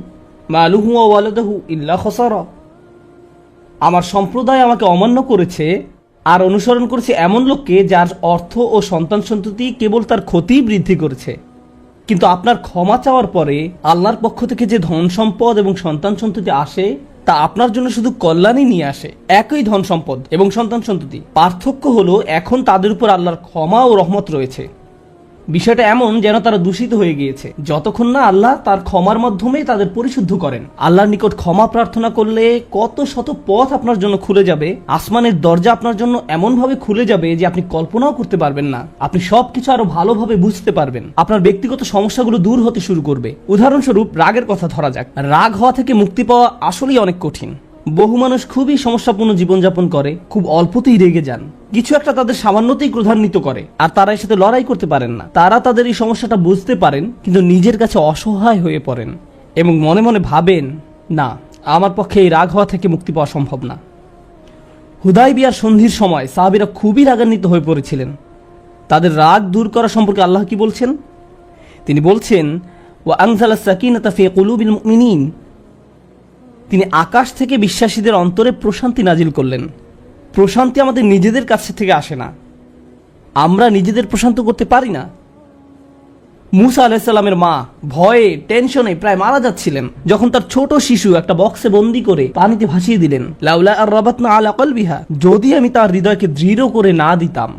মালুহু ওয়া ওয়ালাদুহু ইল্লা খাসারা। আমার সম্প্রদায় আমাকে অমান্য করেছে আর অনুসরণ করেছে এমন লোককে যার অর্থ ও সন্তান সন্ততি কেবল তার ক্ষতি বৃদ্ধি করেছে। কিন্তু আপনার ক্ষমা চাওয়ার পরে আল্লাহর পক্ষ থেকে যে ধন সম্পদ এবং সন্তান সন্ততি আসে, তা আপনার জন্য শুধু কল্যাণই নিয়ে আসে। একই ধন সম্পদ এবং সন্তান সন্ততি, পার্থক্য হলো এখন তাদের উপর আল্লাহর ক্ষমা ও রহমত রয়েছে। বিষয়টা এমন যেন তারা দূষিত হয়ে গিয়েছে, যতক্ষণ না আল্লাহ তার ক্ষমার মাধ্যমে তাদের পরিশুদ্ধ করেন। আল্লাহর নিকট ক্ষমা প্রার্থনা করলে কত শত পথ আপনার জন্য খুলে যাবে। আসমানের দরজা আপনার জন্য এমন ভাবে খুলে যাবে যে আপনি কল্পনাও করতে পারবেন না। আপনি সবকিছু আরো ভালোভাবে বুঝতে পারবেন। আপনার ব্যক্তিগত সমস্যাগুলো দূর হতে শুরু করবে। উদাহরণস্বরূপ রাগের কথা ধরা যাক। রাগ হওয়া থেকে মুক্তি পাওয়া আসলেই অনেক কঠিন। বহু মানুষ খুবই সমস্যাপূর্ণ জীবনযাপন করে, খুব অল্পতেই রেগে যান। কিছু একটা তাদের সামান্যতেই ক্রোধান্বিত করে, আর তারা এর সাথে লড়াই করতে পারেন না। তারা তাদের এই সমস্যাটা বুঝতে পারেন, কিন্তু নিজের কাছে অসহায় হয়ে পড়েন এবং মনে মনে ভাবেন, না, আমার পক্ষে এই রাগ হওয়া থেকে মুক্তি পাওয়া সম্ভব না। হুদায়বিয়ার সন্ধির সময় সাহাবীরা খুবই রাগান্বিত হয়ে পড়েছিলেন। তাদের রাগ দূর করা সম্পর্কে আল্লাহ কি বলছেন? তিনি বলছেন, ওয়া আনজালাস সাকিনাতা ফি কুলুবিল মুমিনিন, তিনি আকাশ থেকে বিশ্বাসীদের অন্তরে প্রশান্তি নাজিল করলেন। প্রশান্তি আমাদের নিজেদের কাছ থেকে আসে না, আমরা নিজেদের প্রশান্ত করতে পারি না। মুসা আলাইহিস সালামের মা ভয়ে টেনশনে প্রায় মারা যাচ্ছিলেন, যখন তার ছোট শিশু একটা বক্সে বন্দি করে পানিতে ভাসিয়ে দিলেন। লাউলা আর রাবাতনা আলা কলবিহা, যদি আমি তার হৃদয়কে দৃঢ় করে না দিতাম।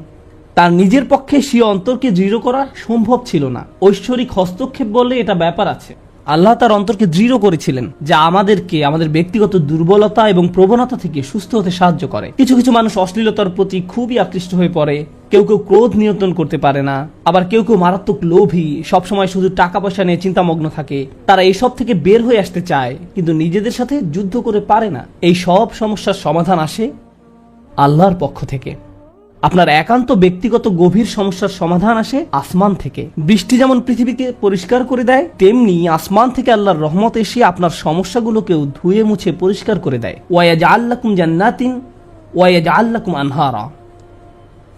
তার নিজের পক্ষে সে অন্তরকে দৃঢ় করা সম্ভব ছিল না। ঐশ্বরিক হস্তক্ষেপ বললে এটা ব্যাপার আছে। আল্লাহ তার অন্তরকে দৃঢ় করেছিলেন, যা আমাদেরকে আমাদের ব্যক্তিগত দুর্বলতা এবং প্রবণতা থেকে সুস্থ হতে সাহায্য করে। কিছু কিছু মানুষ অশ্লীলতার প্রতি খুবই আকৃষ্ট হয়ে পড়ে, কেউ কেউ ক্রোধ নিয়ন্ত্রণ করতে পারে না, আবার কেউ কেউ মারাত্মক লোভী, সবসময় শুধু টাকা পয়সা নিয়ে চিন্তামগ্ন থাকে। তারা এইসব থেকে বের হয়ে আসতে চায়, কিন্তু নিজেদের সাথে যুদ্ধ করে পারে না। এই সব সমস্যার সমাধান আসে আল্লাহর পক্ষ থেকে। আপনার একান্ত ব্যক্তিগত গভীর সমস্যার সমাধান আসে আসমান থেকে। বৃষ্টি যেমন পৃথিবীকে পরিষ্কার করে দেয়, তেমনি আসমান থেকে আল্লাহর রহমত এসে আপনার সমস্যাগুলোকেও ধুয়ে মুছে পরিষ্কার করে দেয়। ওয়ায়াজআল লাকুম জান্নাতিন ওয়ায়াজআল লাকুম আনহারা।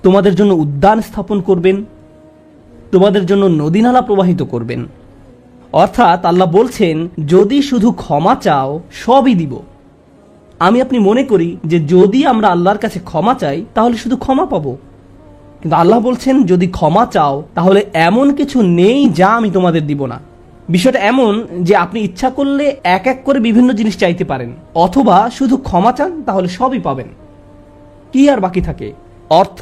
তোমাদের জন্য উদ্যান স্থাপন করবেন, তোমাদের জন্য নদী নালা প্রবাহিত করবেন। অর্থাৎ আল্লাহ বলছেন, যদি শুধু ক্ষমা চাও সবই দিব। আমি আপনি মনে করি যে যদি আমরা আল্লাহর কাছে ক্ষমা চাই তাহলে শুধু ক্ষমা পাবো, কিন্তু আল্লাহ বলছেন যদি ক্ষমা চাও তাহলে এমন কিছু নেই যা আমি তোমাদের দিব না। বিষয়টা এমন যে আপনি ইচ্ছা করলে এক এক করে বিভিন্ন জিনিস চাইতে পারেন, অথবা শুধু ক্ষমা চান তাহলে সবই পাবেন। কি আর বাকি থাকে? অর্থ,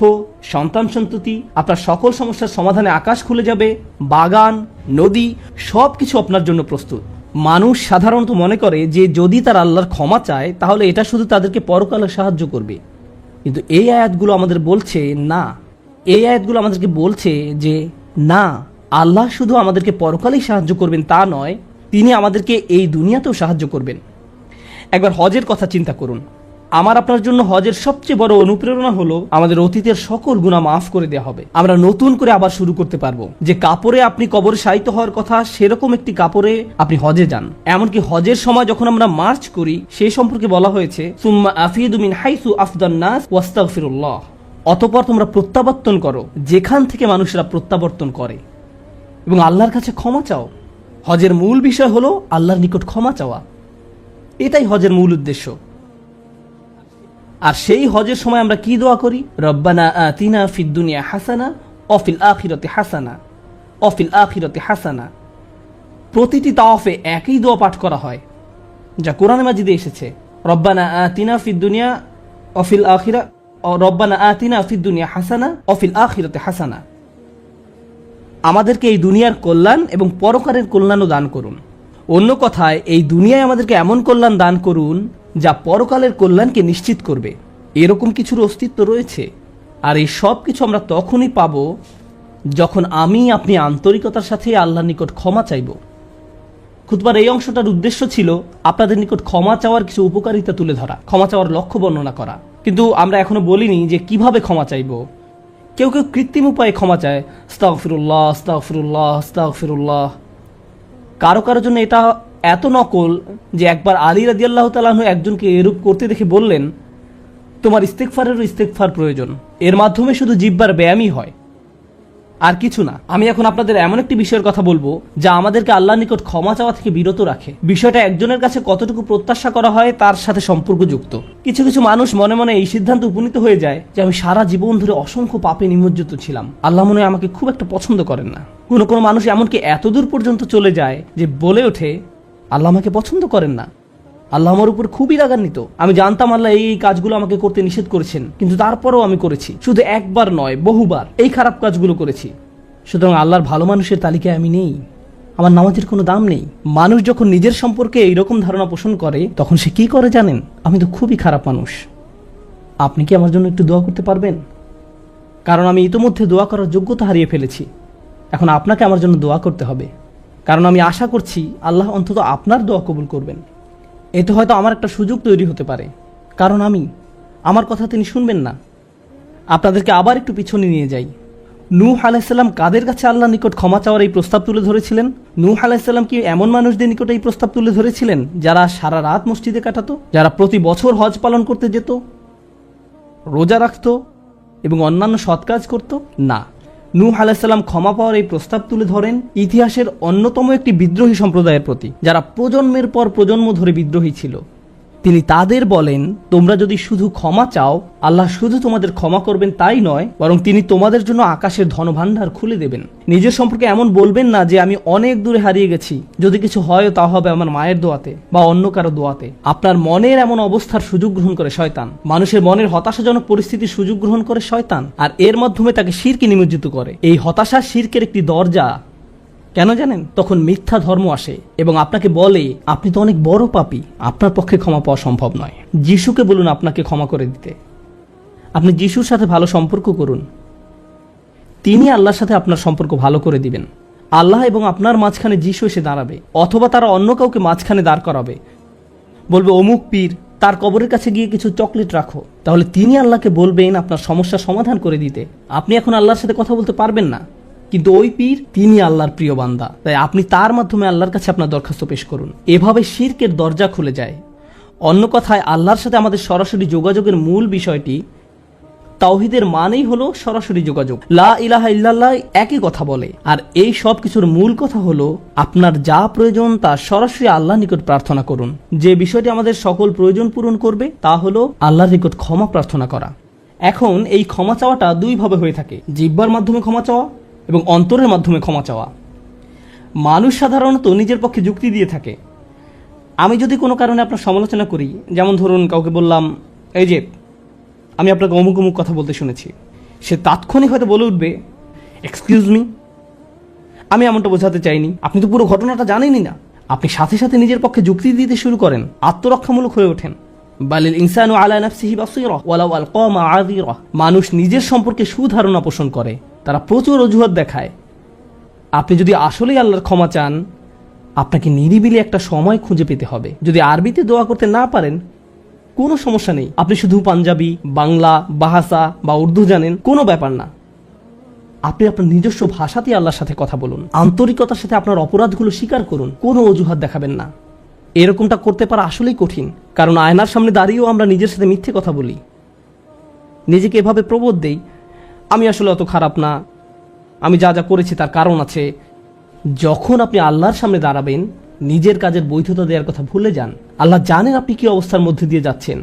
সন্তান সন্ততি, আপনার সকল সমস্যার সমাধানে আকাশ খুলে যাবে, বাগান, নদী, সবকিছু আপনার জন্য প্রস্তুত। মানুষ সাধারণত মনে করে যে যদি তারা আল্লাহর ক্ষমা চায় তাহলে এটা শুধু তাদেরকে পরকালে সাহায্য করবে, কিন্তু এই আয়াতগুলো আমাদের বলছে না। এই আয়াতগুলো আমাদেরকে বলছে যে না, আল্লাহ শুধু আমাদেরকে পরকালেই সাহায্য করবেন তা নয়, তিনি আমাদেরকে এই দুনিয়াতেও সাহায্য করবেন। একবার হজের কথা চিন্তা করুন। আমার আপনার জন্য হজের সবচেয়ে বড় অনুপ্রেরণা হলো আমাদের অতীতের সকল গুনাহ মাফ করে দেওয়া হবে। আমরা নতুন করে আবার শুরু করতে পারবো। যে কাপড়ে আপনি কবরে শায়িত হওয়ার কথা, সেরকম একটি কাপড়ে আপনি হজে যান। এমনকি হজের সময় যখন আমরা মার্চ করি, সেই সম্পর্কে বলা হয়েছে, সুম্মা আফিদু মিন হাইসু আফদান নাস ওয়াস্তাগফিরুল্লাহ। অতঃপর তোমরা প্রত্যাবর্তন করো যেখান থেকে মানুষরা প্রত্যাবর্তন করে, এবং আল্লাহর কাছে ক্ষমা চাও। হজের মূল বিষয় হলো আল্লাহর নিকট ক্ষমা চাওয়া। এটাই হজের মূল উদ্দেশ্য। আর সেই হজের সময় আমরা কি দোয়া করি? রব্বানা আতিনা ফিদ দুনিয়া হাসানা ওয়া ফিল আখিরাতি হাসানা ওয়া ফিল আখিরাতি হাসানা। প্রতিটি তাওয়াফে একই দোয়া পাঠ করা হয়, যা কোরআনে মাজিদে এসেছে। রব্বানা আতিনা ফিদ দুনিয়া ওয়া ফিল আখিরা রব্বানা আতিনা ফিদ দুনিয়া হাসানা ওয়া ফিল আখিরাতি হাসানা। আমাদেরকে এই দুনিয়ার কল্যাণ এবং পরকালের কল্যাণও দান করুন। অন্য কথায়, এই দুনিয়ায় আমাদেরকে এমন কল্যাণ দান করুন যা পরকালের কল্যাণকে নিশ্চিত করবে। এরকম কিছুর অস্তিত্ব রয়েছে, আর এই সব কিছু আমরা তখনই পাব যখন আপনি আন্তরিকতার সাথে আল্লাহর নিকট ক্ষমা চাইব। খুতবার এই অংশটার উদ্দেশ্য ছিল আপনাদের নিকট ক্ষমা চাওয়ার কিছু উপকারিতা তুলে ধরা, ক্ষমা চাওয়ার লক্ষ্য বর্ণনা করা। কিন্তু আমরা এখনো বলিনি যে কিভাবে ক্ষমা চাইব। কেউ কেউ কৃত্রিম উপায়ে ক্ষমা চায়, আস্তাগফিরুল্লাহ আস্তাগফিরুল্লাহ আস্তাগফিরুল্লাহ। কারো কারোর জন্য এটা এত নকল যে একবার আলী রাদিয়াল্লাহু তাআলা আনহু একজনকে এরূপ করতে দেখে বললেন, তোমার ইস্তেগফারেরও ইস্তেগফার প্রয়োজন। এর মাধ্যমে শুধু জিহ্বার ব্যায়ামই হয়, আর কিছু না। আমি এখন আপনাদের এমন একটি বিষয়ের কথা বলবো যা আমাদেরকে আল্লাহর নিকট ক্ষমা চাওয়া থেকে বিরত রাখে। বিষয়টা একজনের কাছে কতটুকু প্রত্যাশা করা হয় তার সাথে সম্পর্কযুক্ত। কিছু কিছু মানুষ মনে মনে এই সিদ্ধান্ত উপনীত হয়ে যায় যে আমি সারা জীবন ধরে অসংখ্য পাপে নিমজ্জিত ছিলাম, আল্লাহ মনে হয় আমাকে খুব একটা পছন্দ করেন না। কোনো কোনো মানুষ এমনকি এতদূর পর্যন্ত চলে যায় যে বলে ওঠে, আল্লাহ আমাকে পছন্দ করেন না, আল্লাহ আমার উপর খুবই রাগান্বিত। আমি জানতাম আল্লাহ এই কাজগুলো আমাকে করতে নিষেধ করেছেন, কিন্তু তারপরেও আমি করেছি। শুধু একবার নয়, বহুবার এই খারাপ কাজগুলো করেছি। সুতরাং আল্লাহর ভালো মানুষের তালিকায় আমি নেই, আমার নামাজের কোনো দাম নেই। মানুষ যখন নিজের সম্পর্কে এইরকম ধারণা পোষণ করে, তখন সে কি করে জানেন? আমি তো খুবই খারাপ মানুষ। আপনি কি আমার জন্য একটু দোয়া করতে পারবেন? কারণ আমি ইতিমধ্যে দোয়া করার যোগ্যতা হারিয়ে ফেলেছি। এখন আপনাকে আমার জন্য দোয়া করতে হবে, কারণ আমি আশা করছি আল্লাহ অন্তত আপনার দোয়া কবুল করবেন। এতে হয়তো আমার একটা সুযোগ তৈরি হতে পারে, কারণ আমার কথা তিনি শুনবেন না। আপনাদেরকে আবার একটু পিছনে নিয়ে যাই। নূহ আলাইহিস সালাম কাদের কাছে আল্লাহর নিকট ক্ষমা চাওয়ার এই প্রস্তাব তুলে ধরেছিলেন? নূহ আলাইহিস সালাম কি এমন মানুষদের নিকট এই প্রস্তাব তুলে ধরেছিলেন যারা সারা রাত মসজিদে কাটাতো, যারা প্রতি বছর হজ পালন করতে যেত, রোজা রাখতো এবং অন্যান্য সৎ কাজ করত? না, নূহ আলাইহিস সালাম ক্ষমা পাওয়ার এই প্রস্তাব তুলে ধরেন ইতিহাসের অন্যতম একটি বিদ্রোহী সম্প্রদায়ের প্রতি, যারা প্রজন্মের পর প্রজন্ম ধরে বিদ্রোহী ছিল। তিনি তাদের বলেন, তোমরা যদি শুধু ক্ষমা চাও, আল্লাহ শুধু তোমাদের ক্ষমা করবেন তাই নয়, বরং তিনি তোমাদের জন্য আকাশের ধনভাণ্ডার খুলে দেবেন। নিজের সম্পর্কে এমন বলবেন না যে আমি অনেক দূরে হারিয়ে গেছি, যদি কিছু হয় তা হবে আমার মায়ের দোয়াতে বা অন্য কারো দোয়াতে। আপনার মনের এমন অবস্থার সুযোগ গ্রহণ করে শয়তান। মানুষের মনের হতাশাজনক পরিস্থিতির সুযোগ গ্রহণ করে শয়তান, আর এর মাধ্যমে তাকে শিরকে নিমজ্জিত করে। এই হতাশা শিরকের একটি দরজা, কেন জানেন? তখন মিথ্যা ধর্ম আসে এবং আপনাকে বলে আপনি তো অনেক বড় পাপী, আপনার পক্ষে ক্ষমা পাওয়া সম্ভব নয়। যিশুকে বলুন আপনাকে ক্ষমা করে দিতে। আপনি যিশুর সাথে ভালো সম্পর্ক করুন, তিনি আল্লাহর সাথে আপনার সম্পর্ক ভালো করে দিবেন। আল্লাহ এবং আপনার মাঝখানে যিশু এসে দাঁড়াবে, অথবা তারা অন্য কাউকে মাঝখানে দাঁড় করাবে, বলবে অমুক পীর, তার কবরের কাছে গিয়ে কিছু চকলেট রাখো। তাহলে তিনি আল্লাহকে বলবেন আপনার সমস্যার সমাধান করে দিতে। আপনি এখন আল্লাহর সাথে কথা বলতে পারবেন না, কিন্তু ওই পীর তিনি আল্লাহর প্রিয় বান্দা, তাই আপনি তার মাধ্যমে আল্লাহর কাছে আপনার দরখাস্ত পেশ করুন। এভাবে শিরকের দরজা খুলে যায়। অন্য কথায় আল্লাহর সাথে আমাদের সরাসরি যোগাযোগের মূল বিষয়টি, তাওহীদের মানেই হলো সরাসরি যোগাযোগ। লা ইলাহা ইল্লাল্লাহ একই কথা বলে, আর এই সব কিছুর মূল কথা হলো আপনার যা প্রয়োজন তা সরাসরি আল্লাহর নিকট প্রার্থনা করুন। যে বিষয়টি আমাদের সকল প্রয়োজন পূরণ করবে তা হলো আল্লাহর নিকট ক্ষমা প্রার্থনা করা। এখন এই ক্ষমা চাওয়াটা দুইভাবে হয়ে থাকে, জিহ্বার মাধ্যমে ক্ষমা চাওয়া এবং অন্তরের মাধ্যমে ক্ষমা চাওয়া। মানুষ সাধারণত নিজের পক্ষে যুক্তি দিয়ে থাকে। আমি যদি কোনো কারণে আপনার সমালোচনা করি, যেমন ধরুন কাউকে বললাম এই যে আমি আপনাকে অমুক অমুক কথা বলতে শুনেছি, সে তাৎক্ষণিক হয়তো বলে উঠবে এক্সকিউজ মি, আমি এমনটা বোঝাতে চাইনি, আপনি তো পুরো ঘটনাটা জানেনই না। আপনি সাথে সাথে নিজের পক্ষে যুক্তি দিতে শুরু করেন, আত্মরক্ষামূলক হয়ে ওঠেন। বালিল ইনসানু আলা নাফসিহি বাসীরা ওয়ালাউ আলকা মাআযিরা। মানুষ নিজের সম্পর্কে সুধারণা পোষণ করে, তারা প্রচুর অজুহাত দেখায়। আপনি যদি আসলেই আল্লাহর ক্ষমা চান, আপনাকে নিরিবিলি একটা সময় খুঁজে পেতে হবে। যদি আরবিতে দোয়া করতে না পারেন কোনো সমস্যা নেই, আপনি শুধু পাঞ্জাবি, বাংলা, বাহাসা বা উর্দু জানেন, কোনো ব্যাপার না। আপনি আপনার নিজস্ব ভাষাতেই আল্লাহর সাথে কথা বলুন, আন্তরিকতার সাথে আপনার অপরাধগুলো স্বীকার করুন, কোনো অজুহাত দেখাবেন না। এরকমটা করতে পারা আসলেই কঠিন, কারণ আয়নার সামনে দাঁড়িয়েও আমরা নিজের সাথে মিথ্যে কথা বলি, নিজেকে এভাবে প্রবোধ দেই আমি আসলে অত খারাপ না, আমি যা যা করেছি তার কারণ আছে। যখন আপনি আল্লাহর সামনে দাঁড়াবেন, নিজের কাজের বৈধতা দেওয়ার কথা ভুলে যান। আল্লাহ জানেন আপনি কি অবস্থার মধ্যে দিয়ে যাচ্ছেন,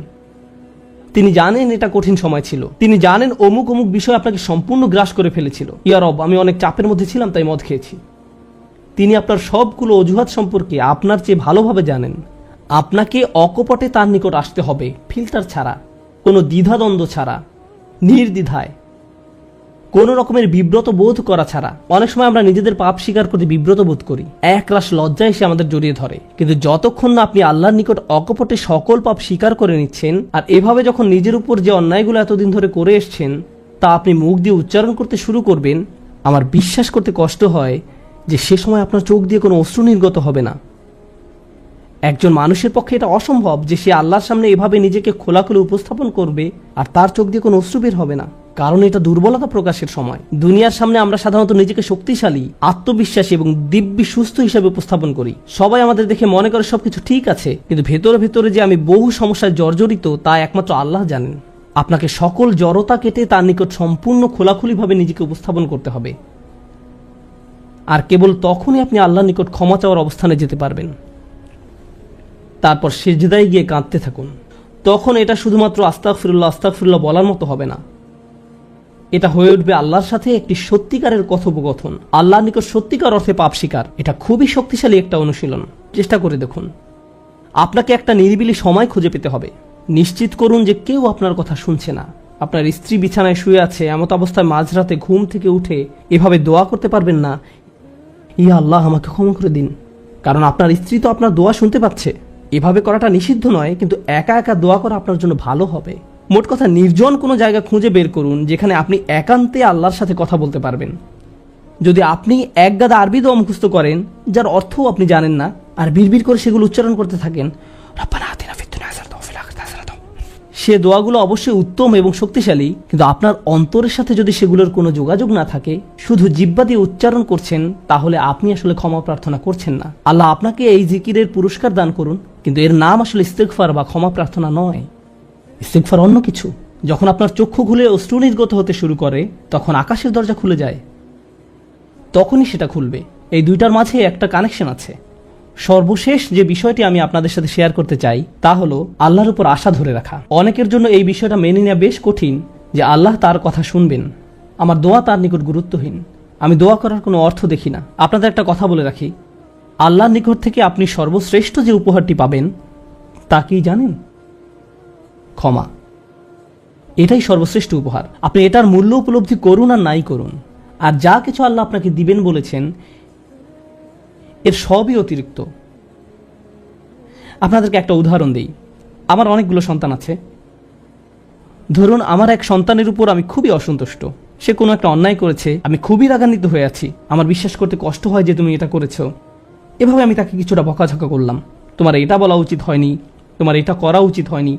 তিনি জানেন এটা কঠিন সময় ছিল, তিনি জানেন অমুক অমুক বিষয় আপনাকে সম্পূর্ণ গ্রাস করে ফেলেছিল। ইয়া রব, আমি অনেক চাপের মধ্যে ছিলাম তাই মদ খেয়েছি। তিনি আপনার সবগুলো অজুহাত সম্পর্কে আপনার চেয়ে ভালোভাবে জানেন। আপনাকে অকপটে তার নিকট আসতে হবে, ফিল্টার ছাড়া, কোনো দ্বিধাদ্বন্দ্ব ছাড়া, নির্দ্বিধায়, কোনো রকমের বিব্রত বোধ করা ছাড়া। অনেক সময় আমরা নিজেদের পাপ স্বীকার করতে বিব্রত বোধ করি, একরাশ লজ্জা এসে আমাদের জড়িয়ে ধরে। কিন্তু যতক্ষণ না আপনি আল্লাহর নিকট অকপটে সকল পাপ স্বীকার করে নিচ্ছেন, আর এভাবে যখন নিজের উপর যে অন্যায়গুলো এতদিন ধরে করে এসছেন তা আপনি মুখ দিয়ে উচ্চারণ করতে শুরু করবেন, আমার বিশ্বাস করতে কষ্ট হয় যে সে সময় আপনার চোখ দিয়ে কোনো অশ্রু নির্গত হবে না। একজন মানুষের পক্ষে এটা অসম্ভব যে সে আল্লাহর সামনে এভাবে নিজেকে খোলাখুলি উপস্থাপন করবে আর তার চোখ দিয়ে কোনো অশ্রু বের হবে না, কারণ এটা দুর্বলতা প্রকাশের সময়। দুনিয়ার সামনে আমরা সাধারণত নিজেকে শক্তিশালী, আত্মবিশ্বাসী এবং দিব্যি সুস্থ হিসেবে উপস্থাপন করি। সবাই আমাদের দেখে মনে করে সবকিছু ঠিক আছে, কিন্তু ভেতরে ভেতরে যে আমি বহু সমস্যায় জর্জরিত তা একমাত্র আল্লাহ জানেন। আপনাকে সকল জড়তা কেটে তার নিকট সম্পূর্ণ খোলাখুলিভাবে নিজেকে উপস্থাপন করতে হবে, আর কেবল তখনই আপনি আল্লাহর নিকট ক্ষমা চাওয়ার অবস্থানে যেতে পারবেন। তারপর সিজদায় গিয়ে কাঁদতে থাকুন। তখন এটা শুধুমাত্র আস্তাগফিরুল্লাহ আস্তাগফিরুল্লাহ বলার মতো হবে না, এটা হয়ে উঠবে আল্লাহর সাথে একটি সত্যিকারের কথোপকথন, আল্লাহর নিকট সত্যিকার অর্থে পাপ স্বীকার। এটা খুবই শক্তিশালী একটা অনুশীলন, চেষ্টা করে দেখুন। আপনাকে একটা নিরিবিলি সময় খুঁজে পেতে হবে। নিশ্চিত করুন যে কেউ আপনার কথা শুনছে না। আপনার স্ত্রী বিছানায় শুয়ে আছে, এমত অবস্থায় মাঝরাতে ঘুম থেকে উঠে এভাবে দোয়া করতে পারবেন না, ইয়া আল্লাহ আমাকে ক্ষমা করে দিন, কারণ আপনার স্ত্রী তো আপনার দোয়া শুনতে পাচ্ছে। এভাবে করাটা নিষিদ্ধ নয়, কিন্তু একা একা দোয়া করা আপনার জন্য ভালো হবে। মোট কথা, নির্জন কোনো জায়গা খুঁজে বের করুন যেখানে আপনি একান্তে আল্লাহর সাথে কথা বলতে পারবেন। যদি আপনি এক গাদা আরবি দোয়া মুখস্থ করেন যার অর্থও আপনি জানেন না, আর বিড়বিড় করে সেগুলো উচ্চারণ করতে থাকেন, সে দোয়াগুলো অবশ্যই উত্তম এবং শক্তিশালী, কিন্তু আপনার অন্তরের সাথে যদি সেগুলোর কোনো যোগাযোগ না থাকে, শুধু জিহ্বা দিয়ে উচ্চারণ করছেন, তাহলে আপনি আসলে ক্ষমা প্রার্থনা করছেন না। আল্লাহ আপনাকে এই জিকিরের পুরস্কার দান করুন, কিন্তু এর নাম আসলে ইস্তেগফার বা ক্ষমা প্রার্থনা নয়। ইস্তেগফার অন্য কিছু। যখন আপনার চক্ষু খুলে অশ্রু নির্গত হতে শুরু করে, তখন আকাশের দরজা খুলে যায়, তখনই সেটা খুলবে। এই দুইটার মাঝে একটা কানেকশন আছে। সর্বশেষ যে বিষয়টি আমি আপনাদের সাথে শেয়ার করতে চাই তা হলো আল্লাহর উপর আশা ধরে রাখা। অনেকের জন্য এই বিষয়টা মেনে নেওয়া বেশ কঠিন যে আল্লাহ তার কথা শুনবেন, আমার দোয়া তার নিকট গুরুত্বহীন, আমি দোয়া করার কোনো অর্থ দেখি না। আপনাদের একটা কথা বলে রাখি, আল্লাহর নিকট থেকে আপনি সর্বশ্রেষ্ঠ যে উপহারটি পাবেন তা কি জানেন? ক্ষমা। এটাই সর্বশ্রেষ্ঠ উপহার। আপনি এটার মূল্য উপলব্ধি করুন আর নাই করুন, আর যা কিছু আল্লাহ আপনাকে দিবেন বলেছেন এর সবই অতিরিক্ত। আপনাদেরকে একটা উদাহরণ দিই। আমার অনেকগুলো সন্তান আছে। ধরুন আমার এক সন্তানের উপর আমি খুবই অসন্তুষ্ট। সে কোনো একটা অন্যায় করেছে, আমি খুবই রাগান্বিত হয়ে আছি। আমার বিশ্বাস করতে কষ্ট হয় যে তুমি এটা করেছো। এভাবে আমি তাকে কিছুটা বকাঝকা করলাম, তোমার এটা বলা উচিত হয়নি, তোমার এটা করা উচিত হয়নি।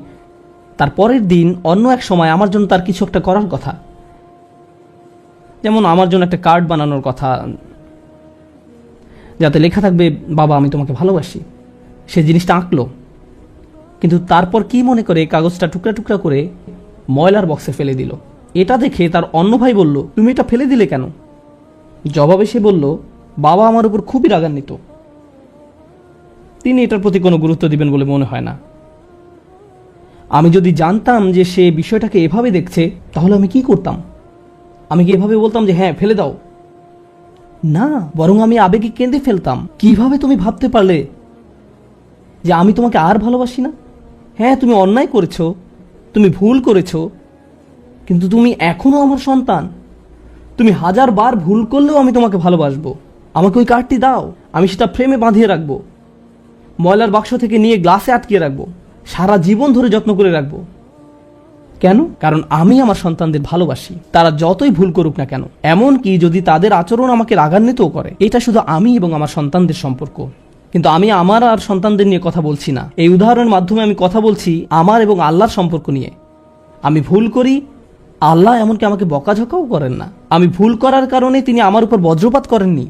তারপরের দিন অন্য এক সময় আমার জন্য তার কিছু একটা করার কথা, যেমন আমার জন্য একটা কার্ড বানানোর কথা, যাতে লেখা থাকবে বাবা আমি তোমাকে ভালোবাসি। সে জিনিসটা আঁকলো, কিন্তু তারপর কি মনে করে কাগজটা টুকরা টুকরা করে ময়লার বক্সে ফেলে দিল। এটা দেখে তার অন্য ভাই বলল, তুমি এটা ফেলে দিলে কেন? জবাবে সে বলল, বাবা আমার উপর খুবই রাগান্বিত, তিনি এটার প্রতি কোনো গুরুত্ব দিবেন বলে মনে হয় না। আমি যদি জানতাম যে সে বিষয়টাকে এভাবে দেখছে, তাহলে আমি কি করতাম? আমি কি এভাবে বলতাম যে হ্যাঁ ফেলে দাও? না, বরং আমি আবেগে কেঁদে ফেলতাম। কিভাবে তুমি ভাবতে পারলে যে আমি তোমাকে আর ভালোবাসি না? হ্যাঁ তুমি অন্যায় করেছো, তুমি ভুল করেছো, কিন্তু তুমি এখনো আমার সন্তান। তুমি 1000 বার ভুল করলেও আমি তোমাকে ভালোবাসবো। আমাকে ওই কার্ডটি দাও, আমি সেটা ফ্রেমে বাঁধিয়ে রাখবো, ময়লার বাক্স থেকে নিয়ে গ্লাসে আটকিয়ে রাখবো, সারা জীবন ধরে যত্ন করে রাখবো। কেন? কারণ আমি আমার সন্তানদের ভালোবাসি, তারা যতই ভুল করুক না কেন। এমনকি যদি তাদের আচরণ আমাকে রাগান্বিতও করে। এটা শুধু আমি এবং আমার সন্তানদের সম্পর্ক। কিন্তু আমি আমার আর সন্তানদের নিয়ে কথা বলছি না। এই উদাহরণের মাধ্যমে আমি কথা বলছি আমার এবং আল্লাহর সম্পর্ক নিয়ে। আমি ভুল করি, আল্লাহ এমনকি আমাকে বকাঝকাও করেন না। আমি ভুল করার কারণে তিনি আমার উপর বজ্রপাত করেননি,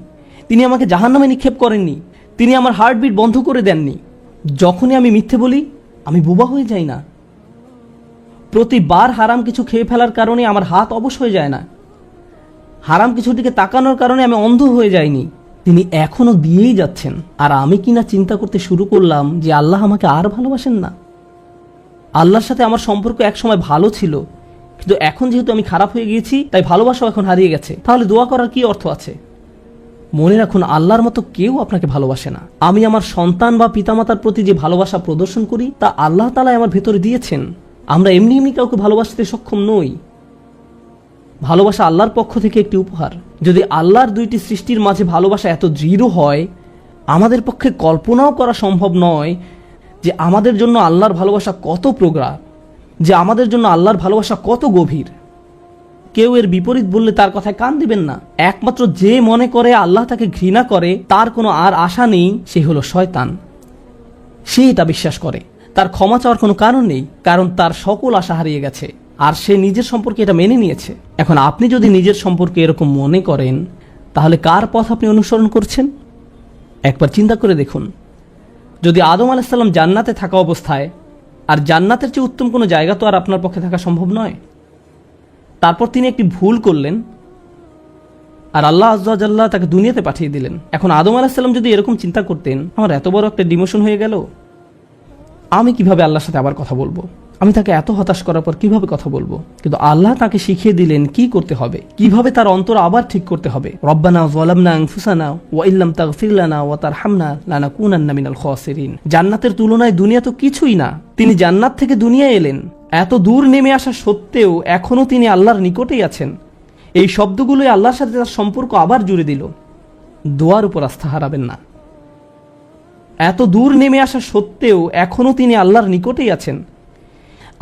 তিনি আমাকে জাহান্নামে নিক্ষেপ করেননি, তিনি আমার হার্টবিট বন্ধ করে দেননি। যখনই আমি মিথ্যে বলি, আমি বোবা হয়ে যাই না। প্রতিবার হারাম কিছু খেয়ে ফেলার কারণে আমার হাত অবশ হয়ে যায় না। হারাম কিছুর দিকে তাকানোর কারণে আমি অন্ধ হয়ে যাইনি। তিনি এখনো দিয়েই যাচ্ছেন। আর আমি কিনা চিন্তা করতে শুরু করলাম যে আল্লাহ আমাকে আর ভালোবাসেন না। আল্লাহর সাথে আমার সম্পর্ক একসময় ভালো ছিল, কিন্তু এখন যেহেতু আমি খারাপ হয়ে গিয়েছি, তাই ভালোবাসাও এখন হারিয়ে গেছে। তাহলে দোয়া করার কি অর্থ আছে? মনে রাখুন, আল্লাহর মতো কেউ আপনাকে ভালোবাসে না। আমি আমার সন্তান বা পিতামাতার প্রতি যে ভালোবাসা প্রদর্শন করি, তা আল্লাহ তাআলা আমার ভেতরে দিয়েছেন। আমরা এমনি এমনি কাউকে ভালোবাসতে সক্ষম নই। ভালোবাসা আল্লাহর পক্ষ থেকে একটি উপহার। যদি আল্লাহর দুইটি সৃষ্টির মাঝে ভালোবাসা এত দৃঢ় হয়, আমাদের পক্ষে কল্পনাও করা সম্ভব নয় যে আমাদের জন্য আল্লাহর ভালোবাসা কত প্রগাঢ়, যে আমাদের জন্য আল্লাহর ভালোবাসা কত গভীর। কেউ এর বিপরীত বললে তার কথায় কান দিবেন না। একমাত্র যে মনে করে আল্লাহ তাকে ঘৃণা করে, তার কোনো আর আশা নেই, সে হলো শয়তান। সে এটা বিশ্বাস করে। তার ক্ষমা চাওয়ার কোনো কারণ নেই, কারণ তার সকল আশা হারিয়ে গেছে আর সে নিজের সম্পর্কে এটা মেনে নিয়েছে। এখন আপনি যদি নিজের সম্পর্কে এরকম মনে করেন, তাহলে কার পথ আপনি অনুসরণ করছেন? একবার চিন্তা করে দেখুন। যদি আদম আলাইহিস সালাম জান্নাতে থাকা অবস্থায়, আর জান্নাতের চেয়ে উত্তম কোনো জায়গা তো আর আপনার পক্ষে থাকা সম্ভব নয়, তারপর তিনি একটি ভুল করলেন আর আল্লাহ আযজা ওয়া জাল্লা তাকে দুনিয়াতে পাঠিয়ে দিলেন। এখন আদম আলাইহিস সালাম যদি এরকম চিন্তা করতেন, আমার এত বড় একটা ডিমোশন হয়ে গেল, আমি কিভাবে আল্লাহর সাথে আবার কথা বলবো? আমি তাকে এত হতাশ করার পর কিভাবে কথা বলবো? কিন্তু আল্লাহ তাকে শিখিয়ে দিলেন কি করতে হবে, কিভাবে তার অন্তর আবার ঠিক করতে হবে। রব্বানা যালামনা আনফুসানা ওয়া ইল্লাম তাগফির লানা ওয়া তারহামনা লানাকুনান্না মিনাল খাসিরিন। জান্নাতের তুলনায় দুনিয়া তো কিছুই না। তিনি জান্নাত থেকে দুনিয়ায় এলেন, এত দূর নেমে আসা সত্ত্বেও এখনো তিনি আল্লাহর নিকটেই আছেন। এই শব্দগুলোই আল্লাহর সাথে তার সম্পর্ক আবার জুড়ে দিল। দোয়ার উপর আস্থা হারাবেন না। এত দূর নেমে আসা সত্ত্বেও এখনো তিনি আল্লাহর নিকটেই আছেন।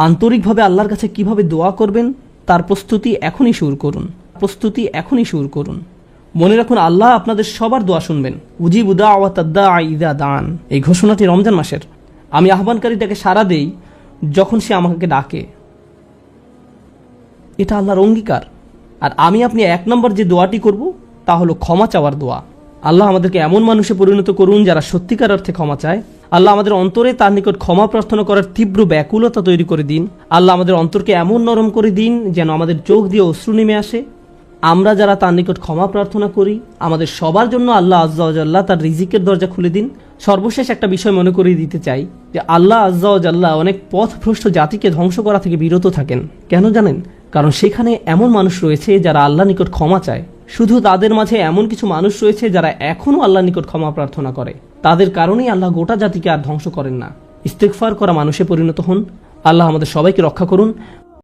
আন্তরিকভাবে আল্লাহর কাছে কিভাবে দোয়া করবেন, তার প্রস্তুতি এখনই শুরু করুন। মনে রাখুন, আল্লাহ আপনাদের সবার দোয়া শুনবেন। উজিবু দাওয়াতাদ দাঈ ইযা দাআন। এই ঘোষণাটি রমজান মাসের। আমি আহ্বানকারীটাকে সাড়া দেই যখন সে আমাকে ডাকে। এটা আল্লাহর অঙ্গীকার। আর আমি আপনি 1 নম্বর যে দোয়াটি করব, তা হলো ক্ষমা চাওয়ার দোয়া। আল্লাহ আমাদেরকে এমন মানুষে পরিণত করুন যারা সত্যিকার অর্থে ক্ষমা চায়। আল্লাহ আমাদের অন্তরে তার নিকট ক্ষমা প্রার্থনা করার তীব্র ব্যাকুলতা তৈরি করে দিন। আল্লাহ আমাদের অন্তরকে এমন নরম করে দিন যেন আমাদের চোখ দিয়ে অশ্রু নেমে আসে। আমরা যারা তার নিকট ক্ষমা প্রার্থনা করি, আমাদের সবার জন্য আল্লাহ আযজা ওয়া জাল্লা তার রিজিকের দরজা খুলে দিন। সর্বশেষ একটা বিষয় মনে করিয়ে দিতে চাই যে আল্লাহ আযজা ওয়া জাল্লা অনেক পথভ্রষ্ট জাতিকে ধ্বংস করা থেকে বিরত থাকেন। কেন জানেন? কারণ সেখানে এমন মানুষ রয়েছে যারা আল্লাহ নিকট ক্ষমা চায়। শুধু তাদের মাঝে এমন কিছু মানুষ রয়েছে যারা এখনো আল্লাহ নিকট ক্ষমা প্রার্থনা করে। তাদের কারণেই আল্লাহ গোটা জাতিকে আর ধ্বংস করেন না। ইস্তেগফার করা মানুষে পরিণত হন। আল্লাহ আমাদের সবাইকে রক্ষা করুন।